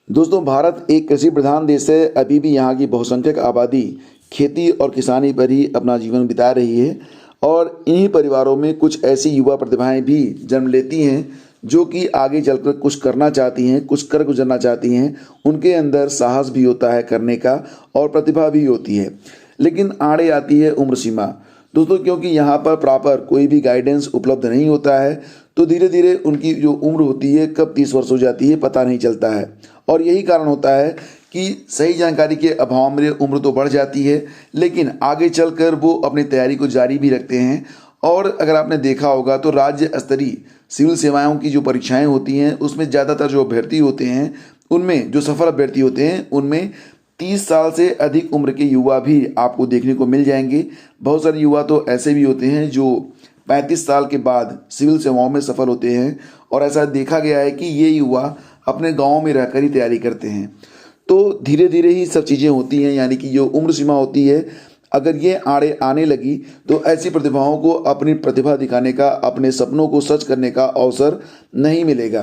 दोस्तों, भारत एक कृषि प्रधान देश है। अभी भी यहाँ की बहुसंख्यक आबादी खेती और किसानी पर ही अपना जीवन बिता रही है और इन्हीं परिवारों में कुछ ऐसी युवा प्रतिभाएं भी जन्म लेती हैं जो कि आगे चलकर कुछ करना चाहती हैं, कुछ कर गुजरना चाहती हैं। उनके अंदर साहस भी होता है करने का और प्रतिभा भी होती है, लेकिन आड़े आती है उम्र सीमा। दोस्तों, क्योंकि यहाँ पर प्रॉपर कोई भी गाइडेंस उपलब्ध नहीं होता है, तो धीरे धीरे उनकी जो उम्र होती है कब 30 वर्ष हो जाती है पता नहीं चलता है। और यही कारण होता है कि सही जानकारी के अभाव में उम्र तो बढ़ जाती है, लेकिन आगे चलकर वो अपनी तैयारी को जारी भी रखते हैं। और अगर आपने देखा होगा तो राज्य स्तरीय सिविल सेवाओं की जो परीक्षाएं होती हैं उसमें ज़्यादातर जो अभ्यर्थी होते हैं, उनमें जो सफल अभ्यर्थी होते हैं उनमें 30 साल से अधिक उम्र के युवा भी आपको देखने को मिल जाएंगे। बहुत सारे युवा तो ऐसे भी होते हैं जो 35 साल के बाद सिविल सेवाओं में सफल होते हैं और ऐसा देखा गया है कि ये युवा अपने गांव में रहकर ही तैयारी करते हैं। तो धीरे धीरे ही सब चीज़ें होती हैं, यानी कि जो उम्र सीमा होती है अगर ये आड़े आने लगी तो ऐसी प्रतिभाओं को अपनी प्रतिभा दिखाने का, अपने सपनों को सच करने का अवसर नहीं मिलेगा।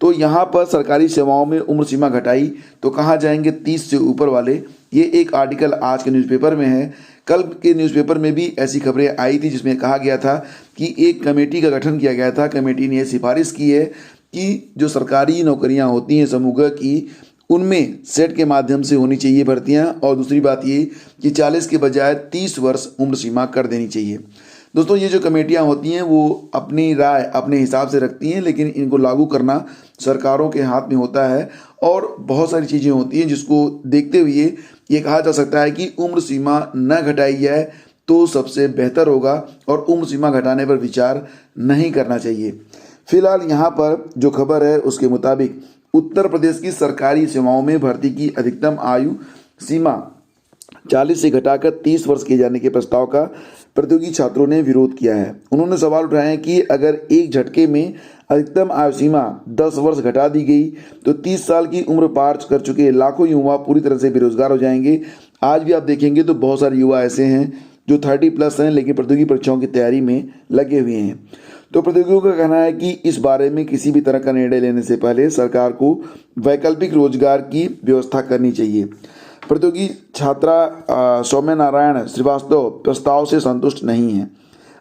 तो यहाँ पर सरकारी सेवाओं में उम्र सीमा घटाई तो कहाँ जाएंगे 30 से ऊपर वाले। ये एक आर्टिकल आज के न्यूज़पेपर में है। कल के न्यूज़पेपर में भी ऐसी खबरें आई थी जिसमें कहा गया था कि एक कमेटी का गठन किया गया था। कमेटी ने सिफारिश की है कि जो सरकारी नौकरियां होती हैं समूह की, उनमें सेट के माध्यम से होनी चाहिए भर्तियां। और दूसरी बात ये कि 40 के बजाय 30 वर्ष उम्र सीमा कर देनी चाहिए। दोस्तों, ये जो कमेटियां होती हैं वो अपनी राय अपने हिसाब से रखती हैं, लेकिन इनको लागू करना सरकारों के हाथ में होता है। और बहुत सारी चीज़ें होती हैं जिसको देखते हुए ये कहा जा सकता है कि उम्र सीमा न घटाई जाए तो सबसे बेहतर होगा और उम्र सीमा घटाने पर विचार नहीं करना चाहिए। फिलहाल यहाँ पर जो खबर है उसके मुताबिक उत्तर प्रदेश की सरकारी सेवाओं में भर्ती की अधिकतम आयु सीमा 40 से घटाकर 30 वर्ष किए जाने के प्रस्ताव का प्रतियोगी छात्रों ने विरोध किया है। उन्होंने सवाल उठाए हैं कि अगर एक झटके में अधिकतम आयु सीमा 10 वर्ष घटा दी गई तो 30 साल की उम्र पार कर चुके लाखों युवा पूरी तरह से बेरोजगार हो जाएंगे। आज भी आप देखेंगे तो बहुत सारे युवा ऐसे हैं जो 30+ हैं लेकिन प्रतियोगी परीक्षाओं की तैयारी में लगे हुए हैं। तो प्रतियोगियों का कहना है कि इस बारे में किसी भी तरह का निर्णय लेने से पहले सरकार को वैकल्पिक रोजगार की व्यवस्था करनी चाहिए। प्रतियोगी छात्रा सौम्य नारायण श्रीवास्तव प्रस्ताव से संतुष्ट नहीं है।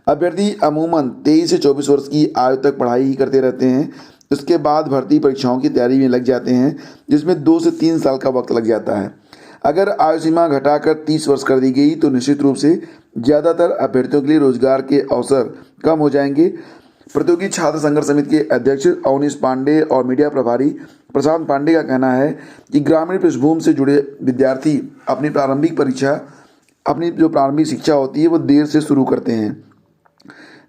अभ्यर्थी अमूमन 23 से 24 वर्ष की आयु तक पढ़ाई ही करते रहते हैं। इसके बाद भर्ती परीक्षाओं की तैयारी में लग जाते हैं, जिसमें 2 से 3 साल का वक्त लग जाता है। अगर आयु सीमा घटाकर 30 वर्ष कर दी गई तो निश्चित रूप से ज़्यादातर अभ्यर्थियों के लिए रोजगार के अवसर कम हो जाएंगे। प्रतियोगी छात्र संघर्ष समिति के अध्यक्ष अवनीश पांडे और मीडिया प्रभारी प्रशांत पांडे का कहना है कि ग्रामीण पृष्ठभूमि से जुड़े विद्यार्थी अपनी जो प्रारंभिक शिक्षा होती है वो देर से शुरू करते हैं।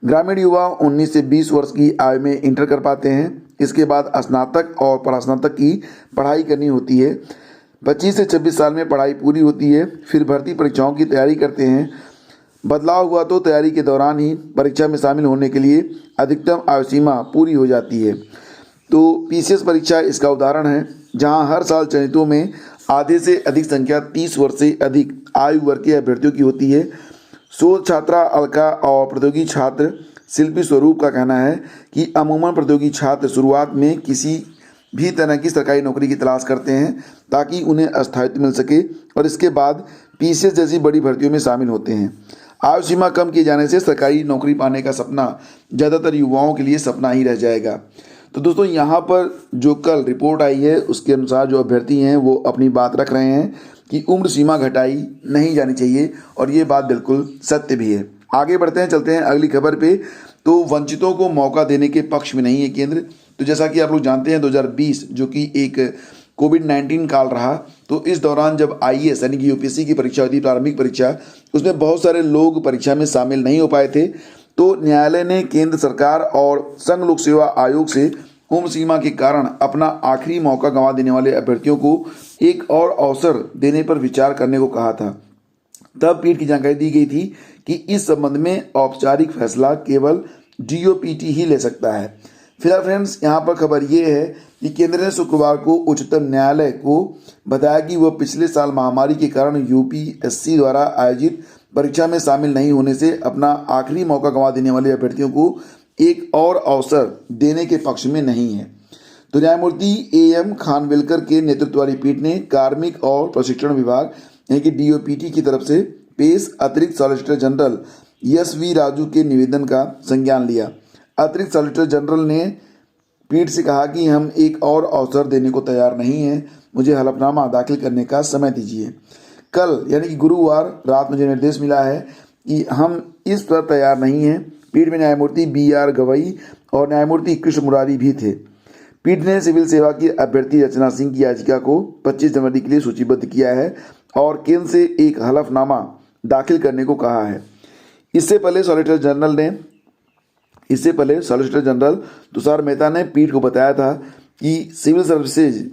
ग्रामीण युवा 19 से 20 वर्ष की आयु में इंटर कर पाते हैं। इसके बाद स्नातक और परास्नातक की पढ़ाई करनी होती है। 25 से 26 साल में पढ़ाई पूरी होती है, फिर भर्ती परीक्षाओं की तैयारी करते हैं। बदलाव हुआ तो तैयारी के दौरान ही परीक्षा में शामिल होने के लिए अधिकतम आयु सीमा पूरी हो जाती है। तो पीसीएस परीक्षा इसका उदाहरण है, जहां हर साल चयनितों में आधे से अधिक संख्या 30 वर्ष से अधिक आयु वर्ग के अभ्यर्थियों की होती है। शोध छात्रा अलका और प्रतियोगी छात्र शिल्पी स्वरूप का कहना है कि अमूमन प्रतियोगी छात्र शुरुआत में किसी भी तरह की सरकारी नौकरी की तलाश करते हैं ताकि उन्हें स्थायित्व मिल सके और इसके बाद पीसीएस जैसी बड़ी भर्तियों में शामिल होते हैं। आयु सीमा कम किए जाने से सरकारी नौकरी पाने का सपना ज़्यादातर युवाओं के लिए सपना ही रह जाएगा। तो दोस्तों, यहाँ पर जो कल रिपोर्ट आई है उसके अनुसार जो अभ्यर्थी हैं वो अपनी बात रख रहे हैं कि उम्र सीमा घटाई नहीं जानी चाहिए और ये बात बिल्कुल सत्य भी है। आगे बढ़ते हैं, चलते हैं अगली खबर पे। तो वंचितों को मौका देने के पक्ष में नहीं है केंद्र। तो जैसा कि आप लोग जानते हैं 2020 जो कि एक कोविड-19 काल रहा, तो इस दौरान जब आईएएस यानी कि यूपीएससी की परीक्षा हुई थी, प्रारंभिक परीक्षा, उसमें बहुत सारे लोग परीक्षा में शामिल नहीं हो पाए थे। तो न्यायालय ने केंद्र सरकार और संघ लोक सेवा आयोग से उम्र सीमा के कारण अपना आखिरी मौका गंवा देने वाले अभ्यर्थियों को एक और अवसर देने पर विचार करने को कहा था। तब पीठ की जानकारी दी गई थी कि इस संबंध में औपचारिक फैसला केवल डीओपीटी ही ले सकता है। फिलहाल फ्रेंड्स, यहाँ पर खबर ये है कि केंद्र ने शुक्रवार को उच्चतम न्यायालय को बताया कि वह पिछले साल महामारी के कारण यूपीएससी द्वारा आयोजित परीक्षा में शामिल नहीं होने से अपना आखिरी मौका गंवा देने वाले अभ्यर्थियों को एक और अवसर देने के पक्ष में नहीं है। तो न्यायमूर्ति AM खानविलकर के नेतृत्व वाली पीठ ने कार्मिक और प्रशिक्षण विभाग यानी कि DOPT की तरफ से पेश अतिरिक्त सॉलिसिटर जनरल SV राजू के निवेदन का संज्ञान लिया। अतिरिक्त सॉलिसिटर जनरल ने पीठ से कहा कि हम एक और अवसर देने को तैयार नहीं हैं, मुझे हलफनामा दाखिल करने का समय दीजिए। कल यानी कि गुरुवार रात मुझे निर्देश मिला है कि हम इस पर तैयार नहीं हैं। पीठ में न्यायमूर्ति BR गवई और न्यायमूर्ति कृष्ण मुरारी भी थे। पीठ ने सिविल सेवा की अभ्यर्थी रचना सिंह की याचिका को 25 जनवरी के लिए सूचीबद्ध किया है और केंद्र से एक हलफनामा दाखिल करने को कहा है। इससे पहले सॉलिसिटर जनरल तुषार मेहता ने पीठ को बताया था कि सिविल सर्विसेज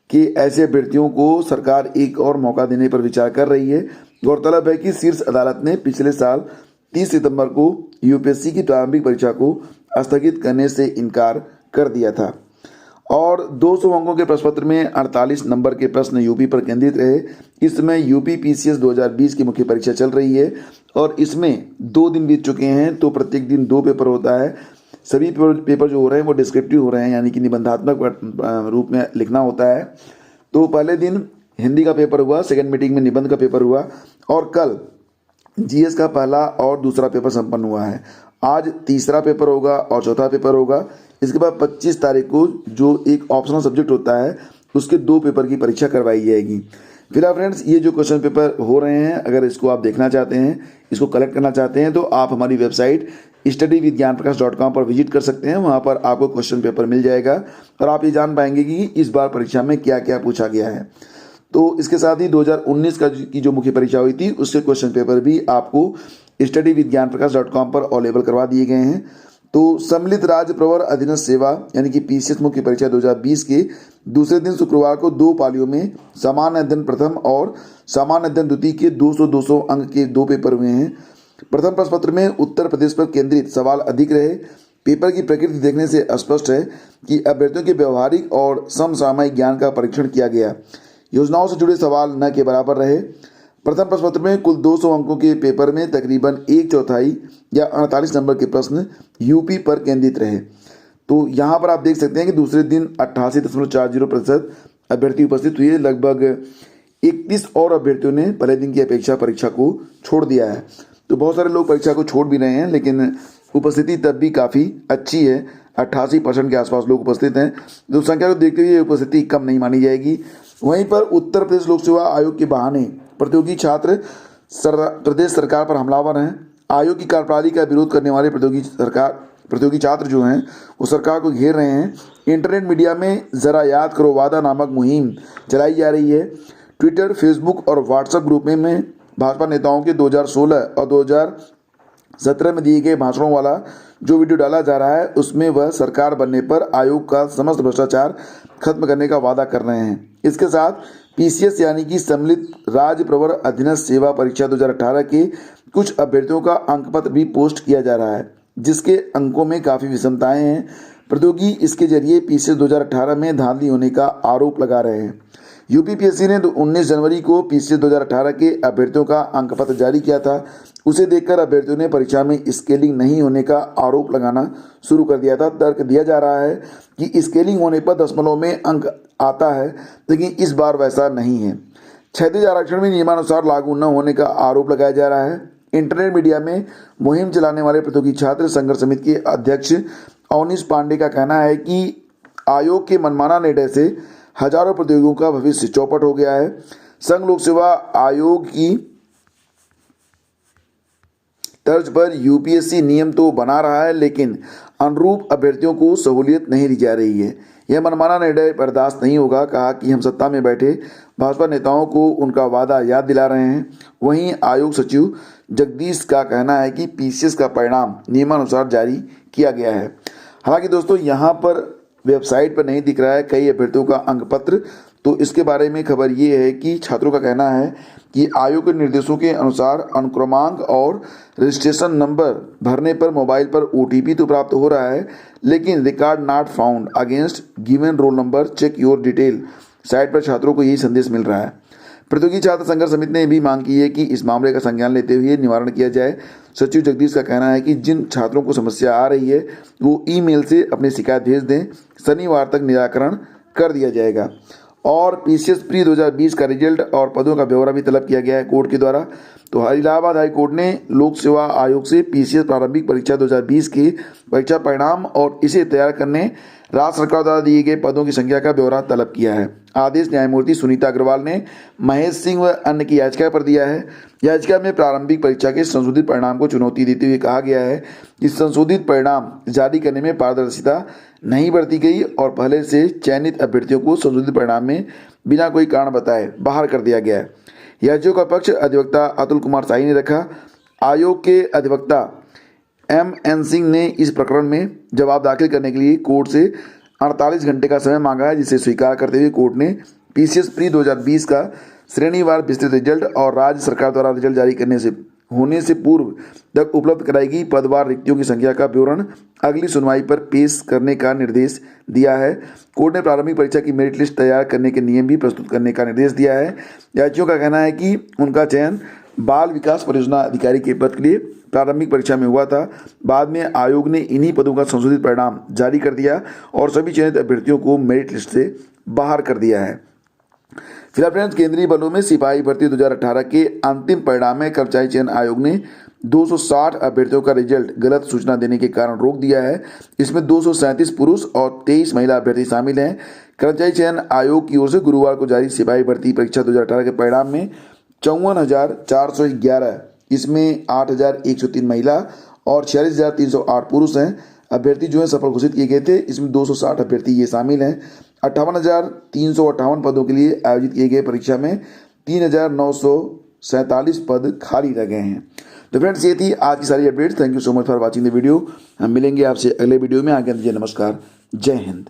के ऐसे अभ्यर्थियों को सरकार एक और मौका देने पर विचार कर रही है। गौरतलब है कि शीर्ष अदालत ने पिछले साल 30 सितंबर को UPSC की प्रारंभिक परीक्षा को स्थगित करने से इनकार कर दिया था और 200 अंकों के प्रश्न पत्र में 48 नंबर के प्रश्न यूपी पर केंद्रित रहे। इस समय यूपी PCS 2020 की मुख्य परीक्षा चल रही है और इसमें 2 दिन बीत चुके हैं, तो प्रत्येक दिन 2 पेपर होता है। सभी पेपर जो हो रहे हैं वो डिस्क्रिप्टिव हो रहे हैं, यानी कि निबंधात्मक रूप में लिखना होता है। तो पहले दिन हिंदी का पेपर हुआ, सेकेंड मीटिंग में निबंध का पेपर हुआ और कल GS का पहला और दूसरा पेपर संपन्न हुआ है। आज तीसरा पेपर होगा और चौथा पेपर होगा। इसके बाद 25 तारीख को जो एक ऑप्शनल सब्जेक्ट होता है उसके 2 पेपर की परीक्षा करवाई जाएगी। फिलहाल फ्रेंड्स, ये जो क्वेश्चन पेपर हो रहे हैं, अगर इसको आप देखना चाहते हैं, इसको कलेक्ट करना चाहते हैं, तो आप हमारी वेबसाइट studyvithgyanprakash.com पर विजिट कर सकते हैं। वहाँ पर आपको क्वेश्चन पेपर मिल जाएगा और आप ये जान पाएंगे कि इस बार परीक्षा में क्या क्या पूछा गया है। तो इसके साथ ही 2019 की जो मुख्य परीक्षा हुई थी उसके क्वेश्चन पेपर भी आपको studyvithgyanprakash.com पर अवेलेबल करवा दिए गए हैं। तो सम्मिलित राज्य प्रवर अधीनस्थ सेवा यानी कि PCS मुख्य परीक्षा 2020 के दूसरे दिन शुक्रवार को 2 पालियों में सामान्य अध्ययन प्रथम और सामान्य अध्ययन द्वितीय के 200-200 अंक के 2 पेपर हुए हैं। प्रथम प्रश्न पत्र में उत्तर प्रदेश पर केंद्रित सवाल अधिक रहे। पेपर की प्रकृति देखने से स्पष्ट है कि अभ्यर्थियों के व्यवहारिक और समसामयिक ज्ञान का परीक्षण किया गया। योजनाओं से जुड़े सवाल न के बराबर रहे। प्रथम प्रश्न पत्र में कुल 200 अंकों के पेपर में तकरीबन 1/4 या 48 नंबर के प्रश्न यूपी पर केंद्रित रहे। तो यहाँ पर आप देख सकते हैं कि दूसरे दिन 88.40% अभ्यर्थी उपस्थित हुए। लगभग 31 और अभ्यर्थियों ने पहले दिन की अपेक्षा परीक्षा को छोड़ दिया है। तो बहुत सारे लोग परीक्षा को छोड़ भी रहे हैं, लेकिन उपस्थिति तब भी काफ़ी अच्छी है। 88% के आसपास लोग उपस्थित हैं। तो संख्या को देखते हुए उपस्थिति कम नहीं मानी जाएगी। वहीं पर उत्तर प्रदेश लोक सेवा आयोग के बहाने प्रतियोगी छात्र प्रदेश सरकार पर हमलावर हैं। आयोग की कार्यप्रणाली का विरोध करने वाले प्रतियोगी छात्र जो हैं वो सरकार को घेर रहे हैं। इंटरनेट मीडिया में ज़रा याद करो वादा नामक मुहिम चलाई जा रही है। ट्विटर, फेसबुक और व्हाट्सएप ग्रुप में भाजपा नेताओं के 2016 और 2017 में दिए गए भाषणों वाला जो वीडियो डाला जा रहा है उसमें वह सरकार बनने पर आयोग का समस्त भ्रष्टाचार खत्म करने का वादा कर रहे हैं। इसके साथ PCS यानी कि सम्मिलित राज्य प्रवर अधीनस्थ सेवा परीक्षा 2018 के कुछ अभ्यर्थियों का अंकपत्र भी पोस्ट किया जा रहा है, जिसके अंकों में काफ़ी विषमताएं हैं। प्रतियोगी इसके जरिए PCS 2018 में धांधली होने का आरोप लगा रहे हैं। UPPSC ने 19 जनवरी को PCS 2018 के अभ्यर्थियों का अंकपत्र जारी किया था। उसे देखकर अभ्यर्थियों ने परीक्षा में स्केलिंग नहीं होने का आरोप लगाना शुरू कर दिया था। तर्क दिया जा रहा है कि स्केलिंग होने पर दशमलव में अंक आता है, लेकिन इस बार वैसा नहीं है। क्षैतिज आरक्षण में नियमानुसार लागू न होने का आरोप लगाया जा रहा है। इंटरनेट मीडिया में मुहिम चलाने वाले प्रतियोगी छात्र संघर्ष समिति के अध्यक्ष अवनीश पांडे का कहना है कि आयोग के मनमाना निर्णय से हजारों प्रतियोगियों का भविष्य चौपट हो गया है। संघ लोक सेवा आयोग की तर्ज पर UPSC नियम तो बना रहा है, लेकिन अनुरूप अभ्यर्थियों को सहूलियत नहीं दी जा रही है। यह मनमाना निर्णय बर्दाश्त नहीं होगा। कहा कि हम सत्ता में बैठे भाजपा नेताओं को उनका वादा याद दिला रहे हैं। वहीं आयोग सचिव जगदीश का कहना है कि PCS का परिणाम नियमानुसार जारी किया गया है। हालांकि दोस्तों यहाँ पर वेबसाइट पर नहीं दिख रहा है कई अभ्यर्थियों का अंकपत्र, तो इसके बारे में खबर ये है कि छात्रों का कहना है कि आयोग के निर्देशों के अनुसार अनुक्रमांक और रजिस्ट्रेशन नंबर भरने पर मोबाइल पर OTP तो प्राप्त हो रहा है, लेकिन record not found against given roll number, check your detail site पर छात्रों को यही संदेश मिल रहा है। प्रतियोगी छात्र संघर्ष समिति ने भी मांग की है कि इस मामले का संज्ञान लेते हुए निवारण किया जाए। सचिव जगदीश का कहना है कि जिन छात्रों को समस्या आ रही है वो ईमेल से अपनी शिकायत भेज दें, शनिवार तक निराकरण कर दिया जाएगा। और पीसीएस प्री 2020 का रिजल्ट और पदों का ब्यौरा भी तलब किया गया है कोर्ट के द्वारा। तो इलाहाबाद हाई कोर्ट ने लोक सेवा आयोग से पीसीएस प्रारंभिक परीक्षा 2020 की परीक्षा परिणाम और इसे तैयार करने राज्य सरकार द्वारा दिए गए पदों की संख्या का ब्यौरा तलब किया है। आदेश न्यायमूर्ति सुनीता अग्रवाल ने महेश सिंह व अन्य की याचिका पर दिया है। याचिका में प्रारंभिक परीक्षा के संशोधित परिणाम को चुनौती देते हुए कहा गया है कि संशोधित परिणाम जारी करने में पारदर्शिता नहीं बरती गई और पहले से चयनित अभ्यर्थियों को संशोधित परिणाम में बिना कोई कारण बताए बाहर कर दिया गया है। याचिका का पक्ष अधिवक्ता अतुल कुमार शाही ने रखा। आयोग के अधिवक्ता MN सिंह ने इस प्रकरण में जवाब दाखिल करने के लिए कोर्ट से 48 घंटे का समय मांगा है, जिसे स्वीकार करते हुए कोर्ट ने पीसीएस प्री 2020 का श्रेणीवार विस्तृत रिजल्ट और राज्य सरकार द्वारा रिजल्ट जारी होने से पूर्व तक उपलब्ध कराई गई पदवार रिक्तियों की संख्या का विवरण अगली सुनवाई पर पेश करने का निर्देश दिया है। कोर्ट ने प्रारंभिक परीक्षा की मेरिट लिस्ट तैयार करने के नियम भी प्रस्तुत करने का निर्देश दिया है। याचियों का कहना है कि उनका चयन बाल विकास परियोजना अधिकारी के पद के लिए प्रारंभिक परीक्षा में हुआ था। बाद में आयोग ने इन्हीं पदों का संशोधित परिणाम जारी कर दिया और सभी चयनित अभ्यर्थियों को मेरिट लिस्ट से बाहर कर दिया है। फिलहाल फ्रेंड्स, केंद्रीय बलों में सिपाही भर्ती 2018 के अंतिम परिणाम में कर्मचारी चयन आयोग ने 260 अभ्यर्थियों का रिजल्ट गलत सूचना देने के कारण रोक दिया है। इसमें 237 पुरुष और 23 महिला अभ्यर्थी शामिल हैं। कर्मचारी चयन आयोग की ओर से गुरुवार को जारी सिपाही भर्ती परीक्षा 2018 के परिणाम में 54,411, इसमें 8,103 महिला और 46,308 पुरुष हैं। अभ्यर्थी जो है सफल घोषित किए गए थे। इसमें 260 अभ्यर्थी ये शामिल हैं। 58,358 पदों के लिए आयोजित किए गए परीक्षा में 3,947 पद खाली रह गए हैं। तो फ्रेंड्स, ये थी आज की सारी updates. Thank you so much for watching the video. हम मिलेंगे आपसे अगले वीडियो में। आगे दीजिए नमस्कार। जय हिंद।